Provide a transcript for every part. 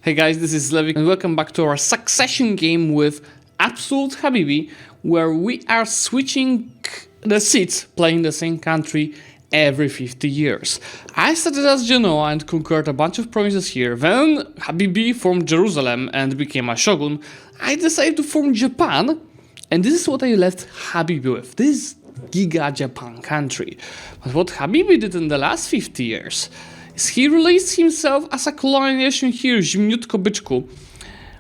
Hey guys, this is Zlewikk and welcome back to our succession game with Absolute Habibi, where we are switching the seats, playing the same country every 50 years. I started as Genoa and conquered a bunch of provinces here. Then Habibi formed Jerusalem and became a shogun. I decided to form Japan, and this is what I left Habibi with. This Giga Japan country. But what Habibi did in the last 50 years is he released himself as a colonial nation here, Zimniutko Byczku,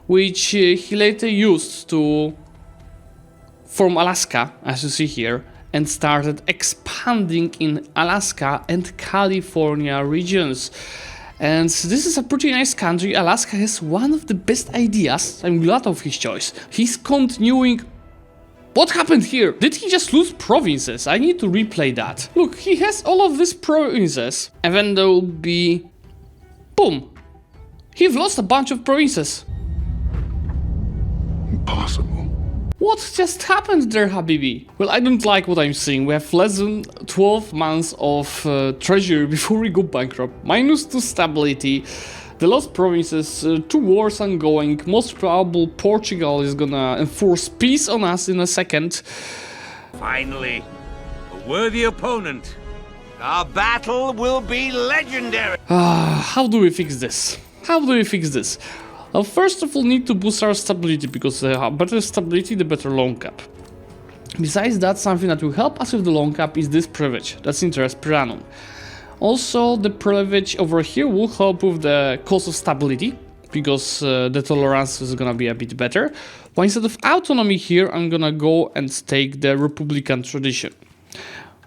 which he later used to form Alaska, as you see here, and started expanding in Alaska and California regions. And this is a pretty nice country. Alaska has one of the best ideas. I'm glad of his choice. He's continuing. What happened here? Did he just lose provinces? I need to replay that. Look, he has all of these provinces, and then there will be... boom! He've lost a bunch of provinces. Impossible. What just happened there, Habibi? Well, I don't like what I'm seeing. We have less than 12 months of treasury before we go bankrupt. -2 stability. The lost provinces, 2 wars ongoing. Most probable Portugal is gonna enforce peace on us in a second. Finally, a worthy opponent. Our battle will be legendary. How do we fix this? How do we fix this? Well, first of all, need to boost our stability, because the better stability, the better loan cap. Besides that, something that will help us with the loan cap is this privilege. That's interest per annum. Also, the privilege over here will help with the cost of stability, because the tolerance is gonna be a bit better. But instead of autonomy here, I'm gonna go and take the Republican tradition.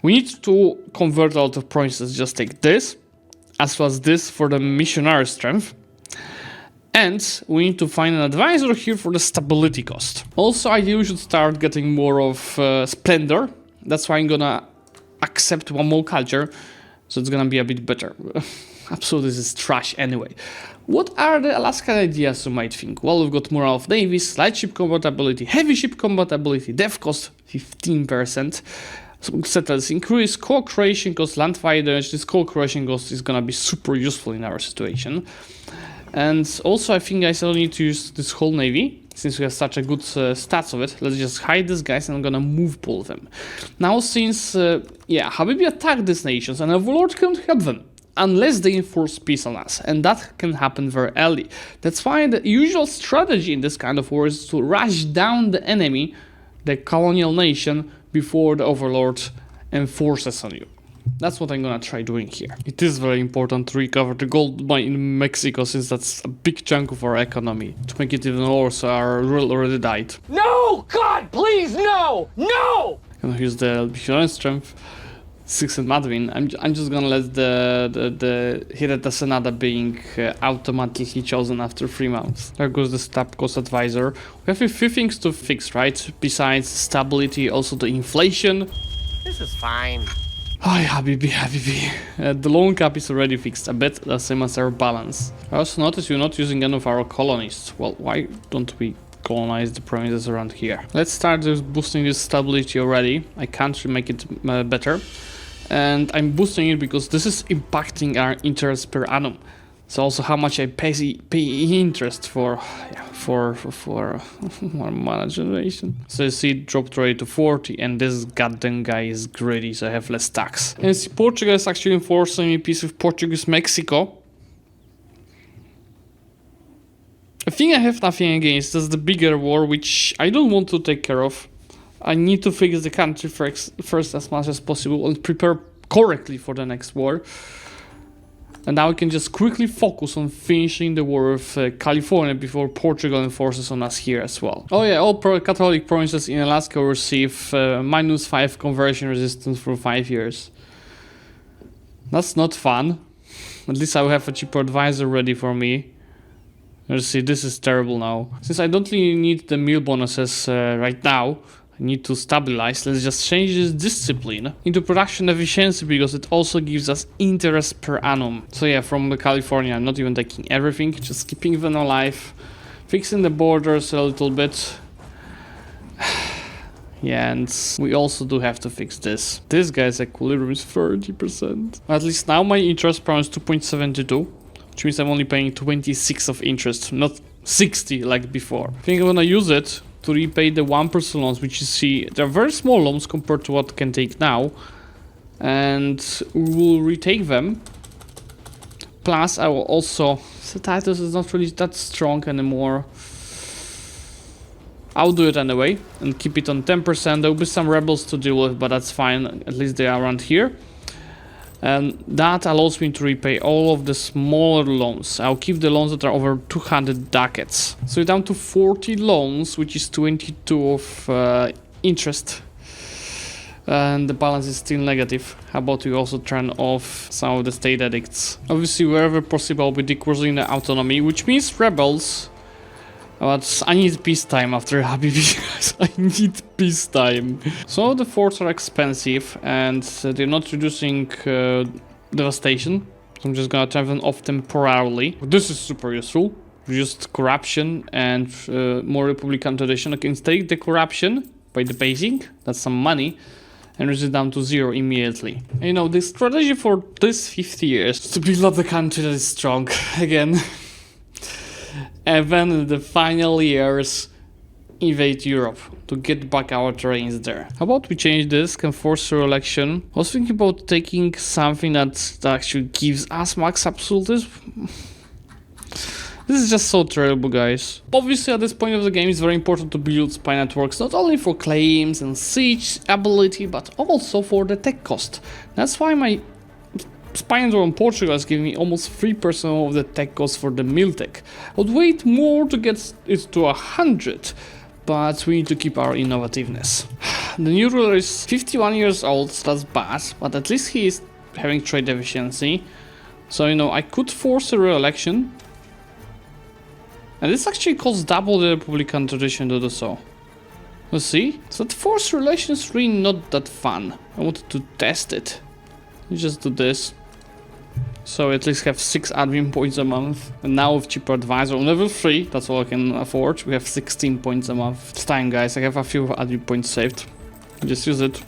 We need to convert a lot of provinces. Just take this, as well as this for the missionary strength. And we need to find an advisor here for the stability cost. Also, I think we should start getting more of splendor. That's why I'm gonna accept one more culture. So it's gonna be a bit better. Absolutely, this is trash anyway. What are the Alaskan ideas, you might think? Well, we've got morale of navies, light ship compatibility, heavy ship compatibility, dev cost 15%. So settlers increase, co-creation cost, land fire damage. This co-creation cost is gonna be super useful in our situation. And also, I think I still need to use this whole navy, since we have such a good stats of it. Let's just hide these guys and I'm gonna move pull them. Now, since, Habibi attacked these nations and Overlord can't help them, unless they enforce peace on us, and that can happen very early. That's why the usual strategy in this kind of war is to rush down the enemy, the colonial nation, before the Overlord enforces on you. That's what I'm gonna try doing here. It is very important to recover the gold mine in Mexico, since that's a big chunk of our economy. To make it even worse, our ruler already died. No! God, please, no! No! I'm gonna use the missionary strength, 6 and Madwin. I'm just gonna let the Hireta Senada being automatically chosen after 3 months. There goes the stab cost advisor. We have a few things to fix, right? Besides stability, also the inflation. This is fine. Hi, Habibi. The loan cap is already fixed a bit, the same as our balance. I also noticed you're not using any of our colonists. Well, why don't we colonize the provinces around here? Let's start boosting this stability already. I can't really make it better. And I'm boosting it because this is impacting our interest per annum. So also how much I pay interest for one generation. So you see it dropped already to 40, and this goddamn guy is greedy, so I have less tax. And see, Portugal is actually enforcing a peace with Portuguese Mexico. I think I have nothing against. That's the bigger war, which I don't want to take care of. I need to fix the country first as much as possible and prepare correctly for the next war. And now we can just quickly focus on finishing the war with California before Portugal enforces on us here as well. Oh yeah, all Catholic provinces in Alaska will receive -5 conversion resistance for 5 years. That's not fun. At least I will have a cheaper advisor ready for me. Let's see, this is terrible now. Since I don't really need the meal bonuses right now, I need to stabilize. Let's just change this discipline into production efficiency, because it also gives us interest per annum. So yeah, from California, I'm not even taking everything, just keeping them alive, fixing the borders a little bit. Yeah, and we also do have to fix this. This guy's equilibrium is 30%. At least now my interest per is 2.72. which means I'm only paying 26 of interest, not 60 like before. I think I'm gonna use it to repay the 1% loans, which you see, they're very small loans compared to what I can take now. And we will retake them. Plus, I will also... The Titus is not really that strong anymore. I'll do it anyway and keep it on 10%. There will be some rebels to deal with, but that's fine. At least they are around here. And that allows me to repay all of the smaller loans. I'll keep the loans that are over 200 ducats. So we're down to 40 loans, which is 22 of interest. And the balance is still negative. How about we also turn off some of the state edicts? Obviously, wherever possible, we're decreasing the autonomy, which means rebels. But I need peacetime after Habibi, guys. I need peacetime. Some of the forts are expensive and they're not reducing devastation. So I'm just gonna turn them off temporarily. This is super useful. Reduced corruption and more Republican tradition. I can take the corruption by the basing. That's some money. And reduce it down to 0 immediately. And, you know, the strategy for this 50 years is to build up the country that is strong again. And then in the final years, invade Europe to get back our terrains there. How about we change this, can force a election. I was thinking about taking something that actually gives us max absolutism. This is just so terrible, guys. Obviously, at this point of the game, it's very important to build spy networks, not only for claims and siege ability, but also for the tech cost. That's why my spy network in Portugal is giving me almost 3% of the tech cost for the mill tech. I would wait more to get it to 100, but we need to keep our innovativeness. The new ruler is 51 years old, so that's bad, but at least he is having trade efficiency. So, you know, I could force a re-election. And this actually costs double the Republican tradition to do so. Let's see. So that forced relation is really not that fun. I wanted to test it. You just do this. So at least have 6 admin points a month. And now with cheaper advisor on level 3, that's all I can afford. We have 16 points a month. It's time, guys. I have a few admin points saved. Just use it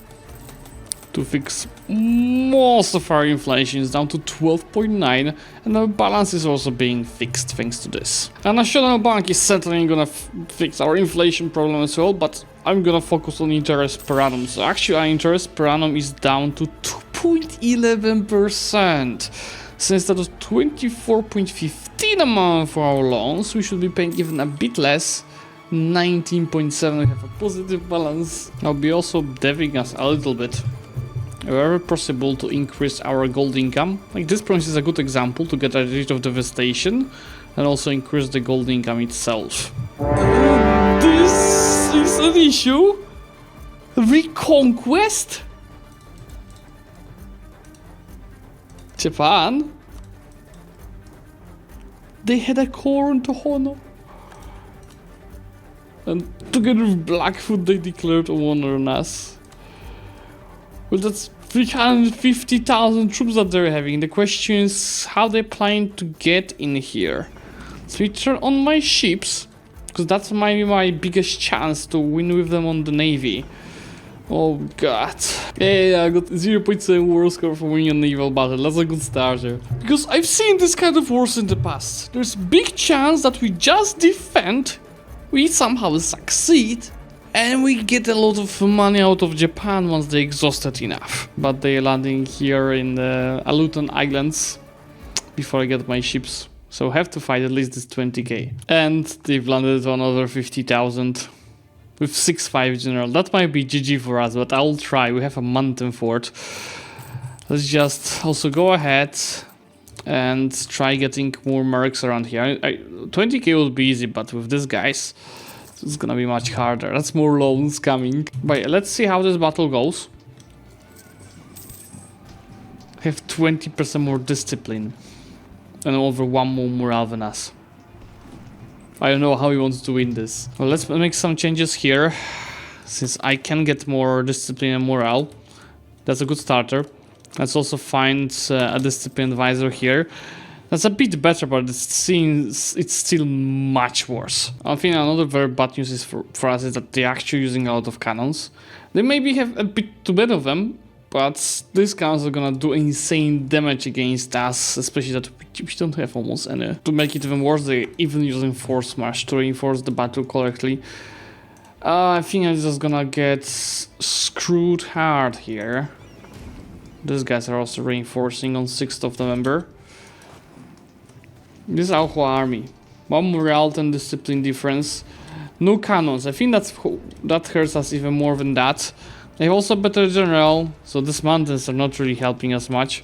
to fix most of our inflation. Is down to 12.9, and our balance is also being fixed thanks to this. And National Bank is certainly gonna fix our inflation problem as well, but I'm gonna focus on interest per annum. So actually our interest per annum is down to 2.11%. Since that was 24.15 a month for our loans, we should be paying even a bit less. 19.7, we have a positive balance. I'll be also deving us a little bit wherever possible to increase our gold income. Like this province is a good example to get rid of devastation and also increase the gold income itself. This is an issue. Reconquest? Japan? They had a core in Tohono. And together with Blackfoot they declared war on us. Well, that's 350,000 troops that they're having. The question is how they plan to get in here. So we turn on my ships, because that's maybe my biggest chance to win with them on the navy. Oh god. Yeah, I got 0.7 war score for winning a naval battle. That's a good starter. Because I've seen this kind of wars in the past. There's big chance that we just defend, we somehow succeed, and we get a lot of money out of Japan once they're exhausted enough. But they're landing here in the Aleutian Islands before I get my ships. So I have to fight at least this 20k. And they've landed on another 50,000 with 6-5 general. That might be GG for us, but I'll try. We have a mountain fort. Let's just also go ahead and try getting more mercs around here. 20k would be easy, but with these guys, it's gonna be much harder. That's more loans coming. But let's see how this battle goes. I have 20% more discipline and over 1 more morale than us. I don't know how he wants to win this. Well, let's make some changes here, since I can get more discipline and morale. That's a good starter. Let's also find a discipline advisor here. That's a bit better, but it's still much worse. I think another very bad news is for us is that they're actually using a lot of cannons. They maybe have a bit too many of them, but these cannons are gonna do insane damage against us, especially that we We don't have almost any. To make it even worse, they're even using force smash to reinforce the battle correctly. I think I'm just gonna get screwed hard here. These guys are also reinforcing on 6th of November. This is our army. 1 morale, 10 discipline difference. No cannons. I think that hurts us even more than that. They have also better general, so these mountains are not really helping us much.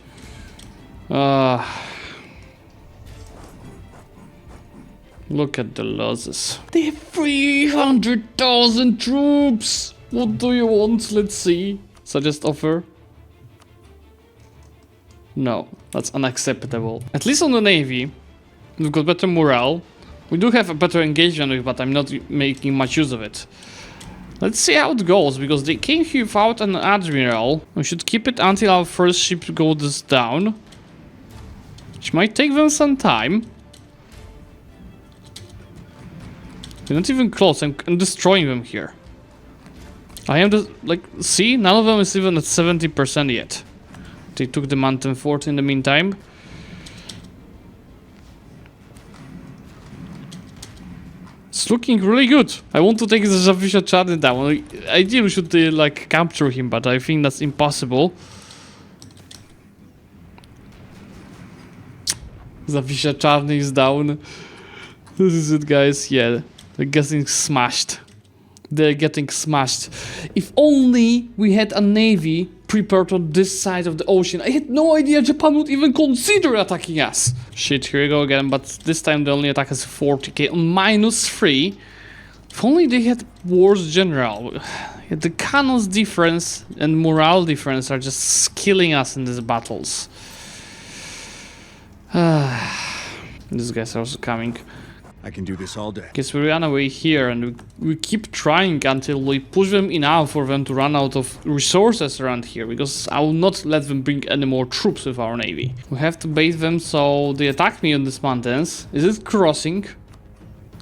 Look at the losses. They have 300,000 troops! What do you want? Let's see. Suggest offer? No, that's unacceptable. At least on the navy, we've got better morale. We do have a better engagement with, but I'm not making much use of it. Let's see how it goes, because they came here without an admiral. We should keep it until our first ship goes down, which might take them some time. They're not even close. I'm destroying them here. I am just like, see, none of them is even at 70% yet. They took the mountain fort in the meantime. It's looking really good. I want to take the Zawisza Czarny down. Ideally, we should like capture him, but I think that's impossible. Zawisza Czarny is down. This is it, guys. Yeah, they're getting smashed. They're getting smashed. If only we had a navy prepared on this side of the ocean. I had no idea Japan would even consider attacking us. Shit, here we go again, but this time the only attack is 40k on -3. If only they had worse general. The cannons difference and morale difference are just killing us in these battles. These guys are also coming. I can do this all day. Guess we ran away here and we keep trying until we push them enough for them to run out of resources around here, because I will not let them bring any more troops with our navy. We have to bait them so they attack me on these mountains. Is it crossing?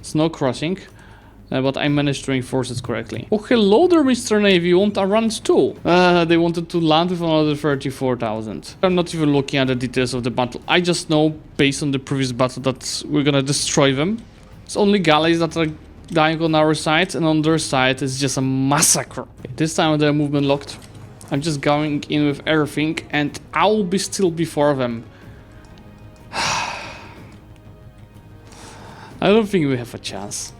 It's no crossing, but I managed to reinforce it correctly. Oh, hello there, Mr. Navy. You want a run too? They wanted to land with another 34,000. I'm not even looking at the details of the battle. I just know, based on the previous battle, that we're gonna destroy them. It's only galleys that are dying on our side, and on their side it's just a massacre. Okay, this time they're movement locked. I'm just going in with everything, and I'll be still before them. I don't think we have a chance.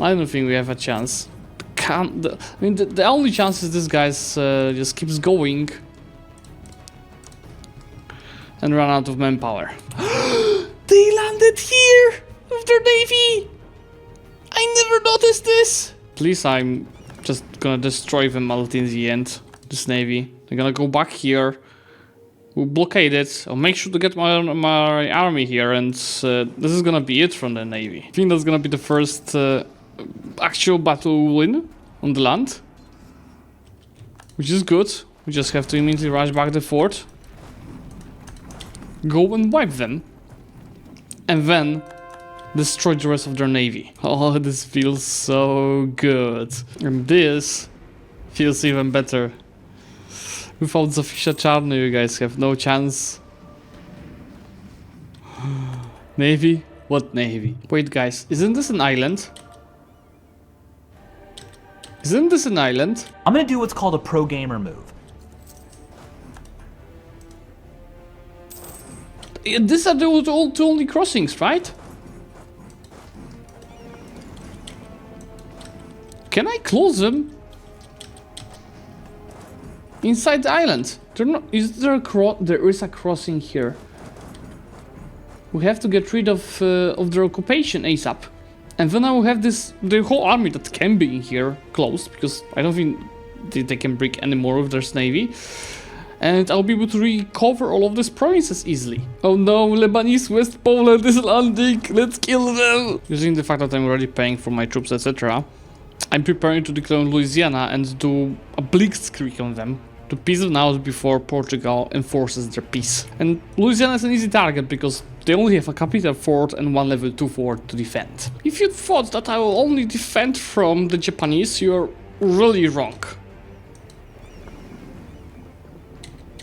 I don't think we have a chance. The only chance is this guy's just keeps going and run out of manpower. They landed here with their navy! I never noticed this! At least I'm just gonna destroy them all in the end. This navy. They're gonna go back here. We'll blockade it. I'll make sure to get my army here, and this is gonna be it from the navy. I think that's gonna be the first actual battle win on the land. Which is good. We just have to immediately rush back the fort. Go and wipe them. And then destroy the rest of their navy. Oh, this feels so good. And this feels even better. Without Zawisza Czarny, you guys have no chance. Navy? What navy? Wait, guys, isn't this an island? Isn't this an island? I'm gonna do what's called a pro gamer move. These are the only crossings, right? Can I close them? Inside the island. Is there there is a crossing here. We have to get rid of their occupation ASAP. And then I will have the whole army that can be in here closed, because I don't think they can break any more of their navy. And I'll be able to recover all of these provinces easily. Oh no, Lebanese West Poland is landing. Let's kill them. Using the fact that I'm already paying for my troops, etc., I'm preparing to declare Louisiana and do a blitzkrieg on them to peace them out before Portugal enforces their peace. And Louisiana is an easy target because they only have a capital fort and one level 2 fort to defend. If you thought that I will only defend from the Japanese, you're really wrong.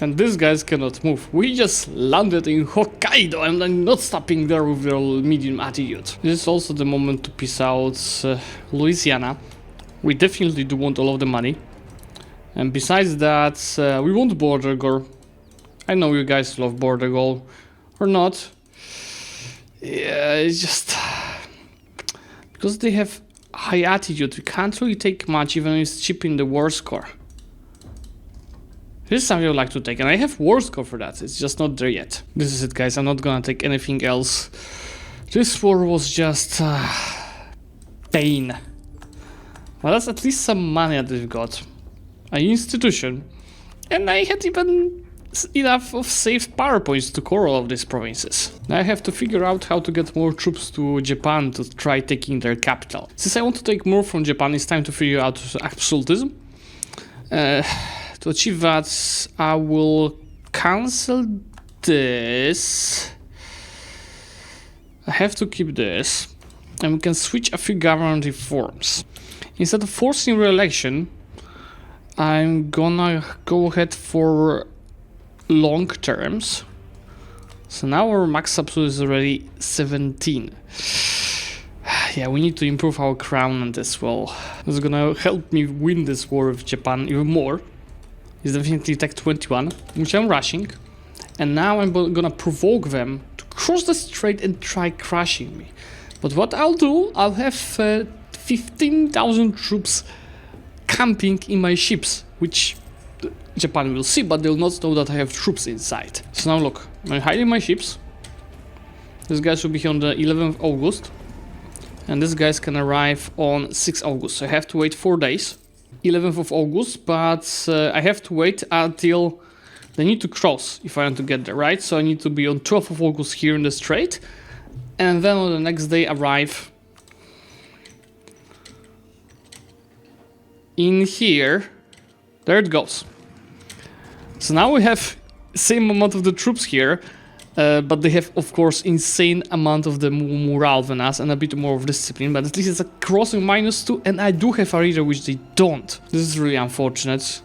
And these guys cannot move. We just landed in Hokkaido and I'm not stopping there with their medium attitude. This is also the moment to piece out Louisiana. We definitely do want all of the money. And besides that, we want border goal. I know you guys love border goal. Or not. Yeah, it's just... because they have high attitude, we can't really take much even if it's cheap in the war score. This is something I would like to take, and I have war score for that, it's just not there yet. This is it, guys, I'm not gonna take anything else. This war was just... pain. Well, that's at least some money that we've got. An institution. And I had even enough of saved power points to core all of these provinces. Now I have to figure out how to get more troops to Japan to try taking their capital. Since I want to take more from Japan, it's time to figure out absolutism. To achieve that, I will cancel this. I have to keep this. And we can switch a few government reforms. Instead of forcing re-election, I'm gonna go ahead for long terms. So now our max absolute is already 17. Yeah, we need to improve our crown and as well. It's gonna help me win this war with Japan even more. It's definitely Tech 21, which I'm rushing. And now I'm gonna provoke them to cross the strait and try crushing me. But what I'll do, I'll have 15,000 troops camping in my ships, which Japan will see, but they'll not know that I have troops inside. So now look, I'm hiding my ships. This guy should be here on the 11th of August. And this guys can arrive on 6th August. So I have to wait 4 days. 11th of August, but I have to wait until they need to cross if I want to get there, right? So I need to be on 12th of August here in the strait. And then on the next day arrive in here. There it goes. So now we have same amount of the troops here, but they have, of course, insane amount of the morale than us and a bit more of discipline, but at least it's a crossing -2, and I do have a reader, which they don't. This is really unfortunate.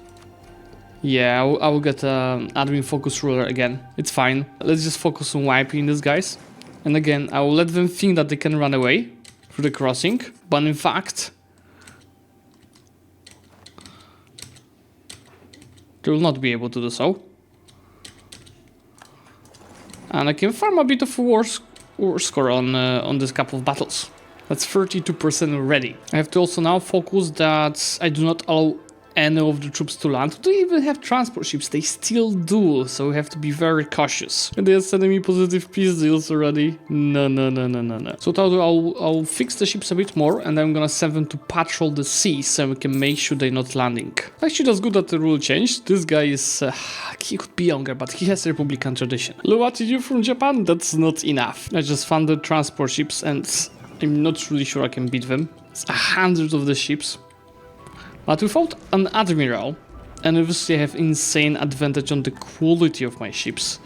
Yeah, I will get an admin focus ruler again. It's fine. Let's just focus on wiping these guys. And again, I will let them think that they can run away through the crossing, but in fact, they will not be able to do so. And I can farm a bit of war score on this couple of battles. That's 32% already. I have to also now focus that I do not allow any of the troops to land. They even have transport ships, they still do, so we have to be very cautious. And they are sending me positive peace deals already. No. So I'll fix the ships a bit more, and I'm gonna send them to patrol the seas so we can make sure they're not landing. Actually, that's good that the rule changed. This guy is... he could be younger, but he has a Republican tradition. Low attitude from Japan? That's not enough. I just funded transport ships, and I'm not really sure I can beat them. It's 100 of the ships. But without an admiral, and obviously I have insane advantage on the quality of my ships.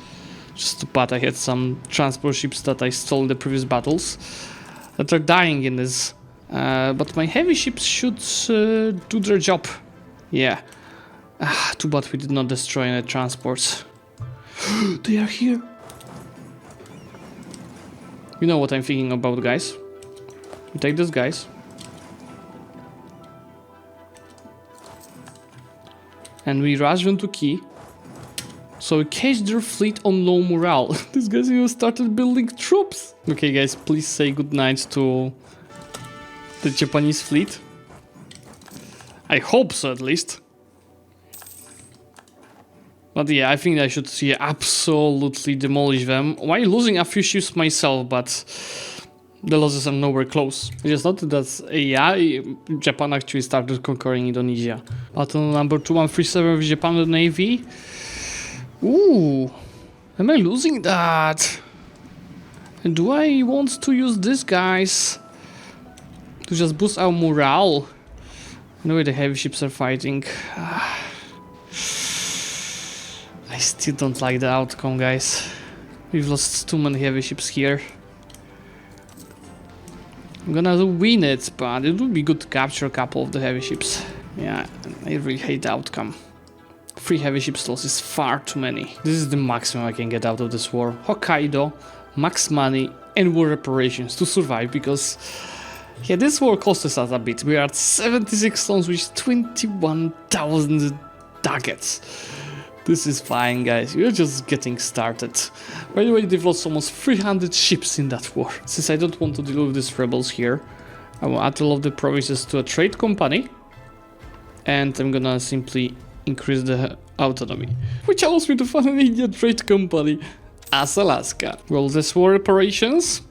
Just too bad I had some transport ships that I stole in the previous battles that are dying in this. But my heavy ships should do their job. Yeah. Too bad we did not destroy any transports. They are here. You know what I'm thinking about, guys. We take these guys. And we rush them to Key. So we catch their fleet on low morale. These guys even started building troops. Okay, guys, please say goodnight to the Japanese fleet. I hope so, at least. But yeah, I think I should absolutely demolish them. While losing a few ships myself, but the losses are nowhere close. I just noted that, yeah, Japan actually started conquering Indonesia. Battle number 2137 with Japan with Navy. Ooh, am I losing that? And do I want to use these guys to just boost our morale? No way the heavy ships are fighting. I still don't like the outcome, guys. We've lost too many heavy ships here. I'm gonna win it, but it would be good to capture a couple of the heavy ships. Yeah, I really hate the outcome. 3 heavy ships loss is far too many. This is the maximum I can get out of this war. Hokkaido, max money, and war reparations to survive, because yeah, this war cost us a bit. We are at 76 loans, which is 21,000 ducats. This is fine, guys. We're just getting started. By the way, they've lost almost 300 ships in that war. Since I don't want to deal with these rebels here, I will add all of the provinces to a trade company. And I'm gonna simply increase the autonomy, which allows me to fund an Indian trade company as Alaska. Well, this war reparations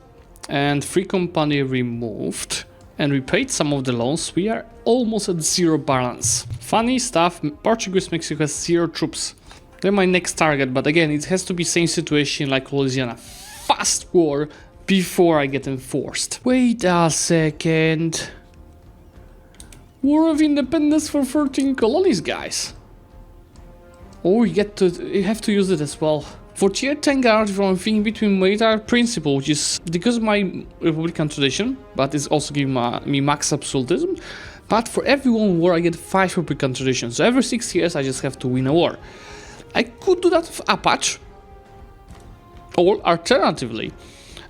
and free company removed, and we paid some of the loans. We are almost at 0 balance. Funny stuff, Portuguese Mexico has 0 troops. They're my next target, but again, it has to be same situation like Louisiana. Fast war before I get enforced. Wait a second. War of Independence for 13 colonies, guys. Oh, you have to use it as well. For tier 10 guard from thinking between military principle, which is because of my Republican tradition, but it's also giving me max absolutism. But for every one war I get 5 Republican traditions, so every 6 years I just have to win a war. I could do that with Apache, or alternatively,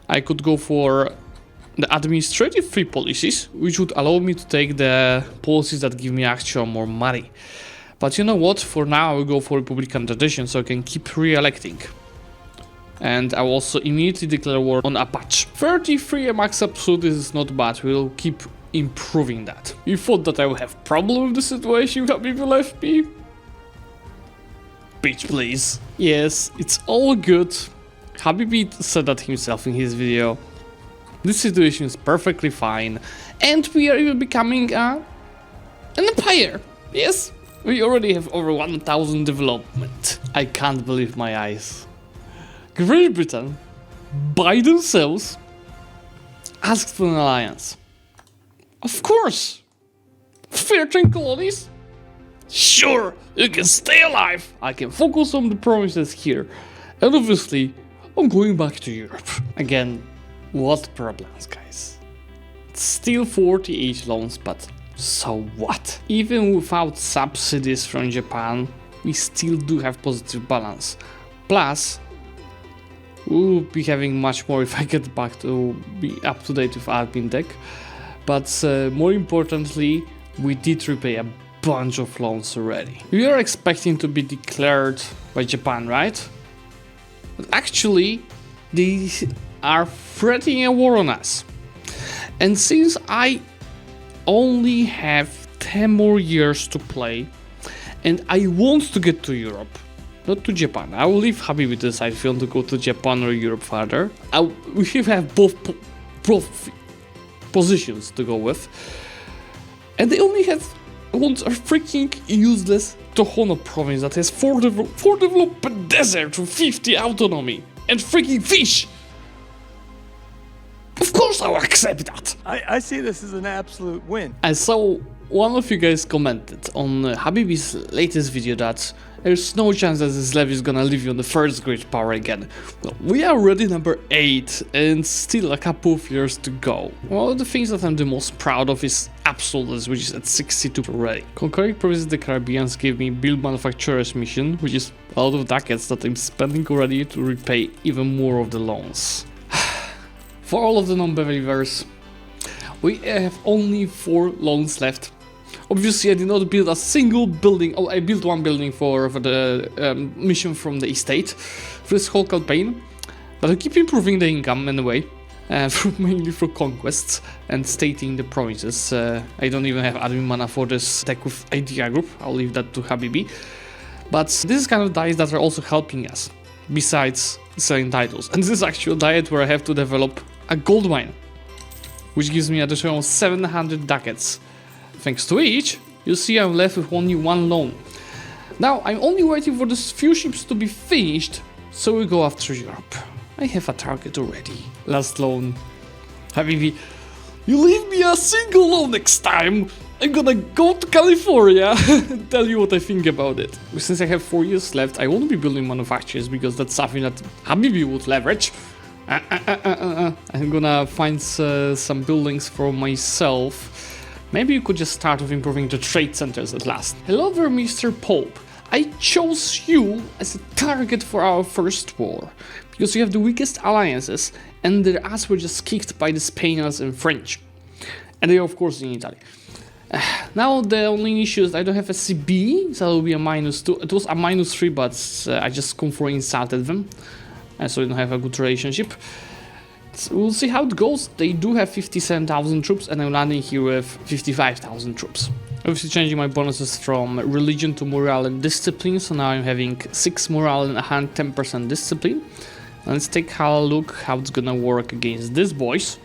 I could go for the administrative free policies, which would allow me to take the policies that give me actual more money. But you know what, for now I will go for Republican tradition so I can keep re-electing. And I will also immediately declare war on Apache. 33 max absolute is not bad, we'll keep improving that. You thought that I would have problem with the situation that people left me? Bitch, please. Yes, it's all good. Habibi said that himself in his video. This situation is perfectly fine. And we are even becoming an empire. Yes, we already have over 1,000 development. I can't believe my eyes. Great Britain, by themselves, asked for an alliance. Of course! 13 colonies? Sure, you can stay alive! I can focus on the provinces here. And obviously, I'm going back to Europe. Again, what problems, guys? It's still 48 loans, but so what? Even without subsidies from Japan, we still do have positive balance. Plus, we'll be having much more if I get back to be up to date with admin deck. But more importantly, we did repay a bunch of loans already. We are expecting to be declared by Japan, right? But actually, they are threatening a war on us. And since I only have 10 more years to play, and I want to get to Europe, not to Japan. I will leave Habibi to decide if you want to go to Japan or Europe further. We have both positions to go with. And they only want a freaking useless Tohono province that has 4 developed desert with 50 autonomy and freaking fish. Of course I'll accept that. I see this as an absolute win. I saw one of you guys commented on Habibi's latest video that there's no chance that Zlewikk is gonna leave you on the first great power again. Well, we are already number 8 and still a couple of years to go. One of the things that I'm the most proud of is Absoluteness, which is at 62 already. Conquering Provinces of the Caribbean gave me Build Manufacturers mission, which is a lot of ducats that I'm spending already to repay even more of the loans. For all of the non-believers, we have only 4 loans left. Obviously, I did not build a single building. Oh, I built one building for the mission from the estate for this whole campaign. But I keep improving the income anyway, mainly through conquests and stating the provinces. I don't even have admin mana for this deck with idea group. I'll leave that to Habibi. But this is kind of dice that are also helping us, besides selling titles. And this is actually a diet where I have to develop a gold mine, which gives me additional 700 ducats. Thanks to which, you see I'm left with only 1 loan. Now, I'm only waiting for these few ships to be finished, so we go after Europe. I have a target already. Last loan. Habibi, you leave me a single loan next time! I'm gonna go to California and tell you what I think about it. Since I have 4 years left, I won't be building manufacturers because that's something that Habibi would leverage. I'm gonna find some buildings for myself. Maybe you could just start with improving the trade centers at last. Hello there, Mr. Pope. I chose you as a target for our first war, because you have the weakest alliances, and their ass were just kicked by the Spaniards and French. And they are of course in Italy. Now the only issue is I don't have a CB, so it will be a -2. It was a -3, but I just confirm insulted them, so we don't have a good relationship. So we'll see how it goes. They do have 57,000 troops, and I'm landing here with 55,000 troops. Obviously changing my bonuses from religion to morale and discipline, so now I'm having 6 morale and 110% discipline. And let's take a look how it's gonna work against these boys.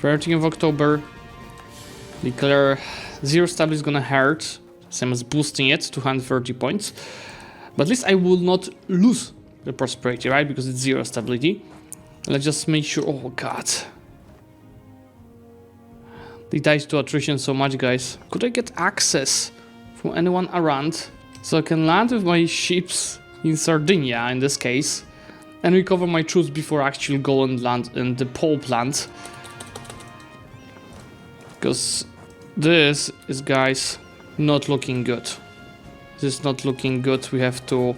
13th of October. Declare 0 stability is gonna hurt, same as boosting it, 230 points. But at least I will not lose the prosperity, right? Because it's 0 stability. Let's just make sure. Oh god. They died to attrition so much, guys. Could I get access from anyone around so I can land with my ships in Sardinia in this case and recover my troops before I actually go and land in the Pope land? Because this is, guys, not looking good. This is not looking good. We have to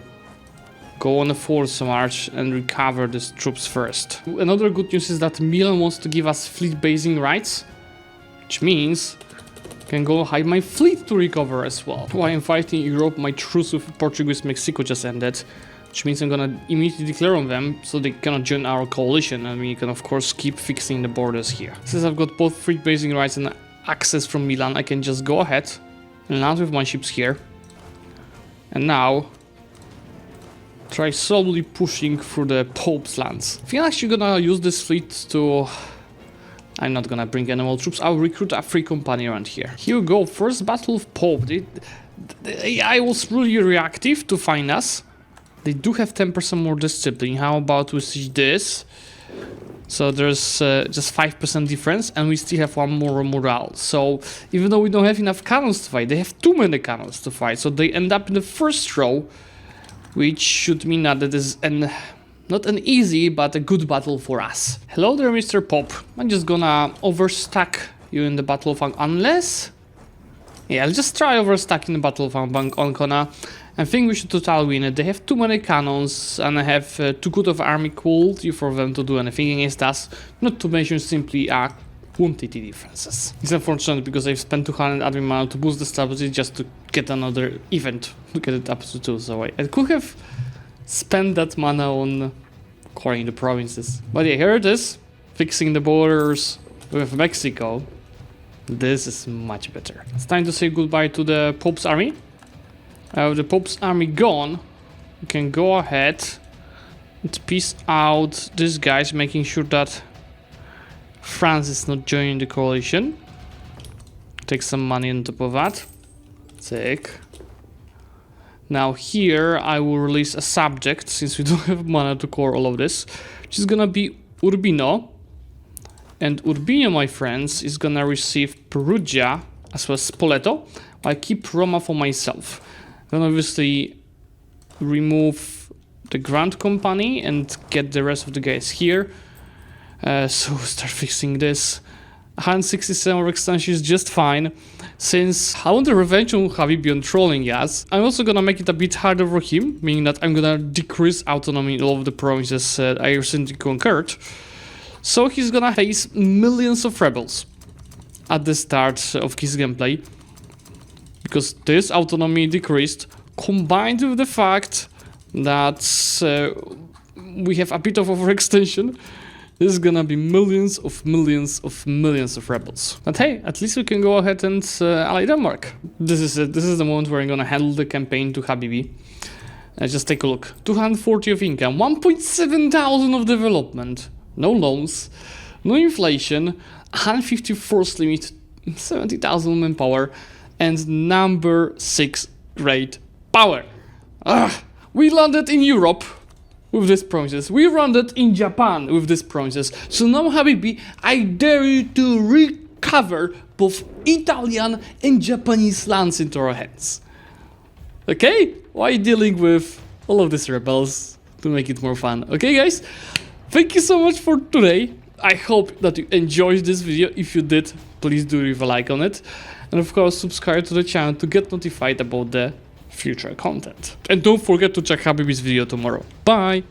go on a force march and recover these troops first. Another good news is that Milan wants to give us fleet basing rights, which means I can go hide my fleet to recover as well. While I'm fighting Europe, my truce with Portuguese Mexico just ended, which means I'm gonna immediately declare on them so they cannot join our coalition, and we can of course keep fixing the borders here. Since I've got both fleet basing rights and access from Milan, I can just go ahead and land with my ships here. And now try slowly pushing through the Pope's lands. I think I'm actually gonna use this fleet to... I'm not gonna bring any more troops. I'll recruit a free company around here. Here we go. First battle of Pope. The AI was really reactive to find us. They do have 10% more discipline. How about we see this? So there's just 5% difference, and we still have 1 more morale. So even though we don't have enough cannons to fight, they have too many cannons to fight. So they end up in the first row, which should mean that it is not an easy, but a good battle for us. Hello there, Mr. Pope. I'm just gonna overstack you in the Battle of unless... Yeah, I'll just try overstacking the Battle of Ancona. I think we should total win it. They have too many cannons, and I have too good of army quality for them to do anything against us. Not to mention simply quantity differences. It's unfortunate because I've spent 200 admin mana to boost the stability just to get another event to get it up to 2. So I could have spent that mana on coring the provinces. But yeah, here it is. Fixing the borders with Mexico. This is much better. It's time to say goodbye to the Pope's army. With the Pope's army gone, we can go ahead and peace out these guys, making sure that France is not joining the coalition. Take some money on top of that. Sick. Now here I will release a subject, since we don't have mana to core all of this, which is gonna be Urbino. And Urbino, my friends, is gonna receive Perugia as well as Spoleto, while I keep Roma for myself. Then obviously remove the Grand Company and get the rest of the guys here. So start fixing this. 167 extension is just fine. Since I want the revenge on Habibi on trolling us, I'm also gonna make it a bit harder for him, meaning that I'm gonna decrease autonomy in all of the provinces I recently conquered. So he's gonna face millions of rebels at the start of his gameplay. Because this autonomy decreased, combined with the fact that we have a bit of overextension, this is gonna be millions of rebels. But hey, at least we can go ahead and ally Denmark. This is it. This is the moment where I'm gonna handle the campaign to Habibi. Just take a look. 240 of income, 1.7 thousand of development, no loans, no inflation, 150 force limit, 70,000 manpower, and number 6 great power. We landed in Europe with these provinces. We landed in Japan with these provinces. So now, Habibi, I dare you to recover both Italian and Japanese lands into our hands. Okay? Why dealing with all of these rebels to make it more fun? Okay, guys? Thank you so much for today. I hope that you enjoyed this video. If you did, please do leave a like on it. And of course, subscribe to the channel to get notified about the future content. And don't forget to check Habibi's video tomorrow. Bye!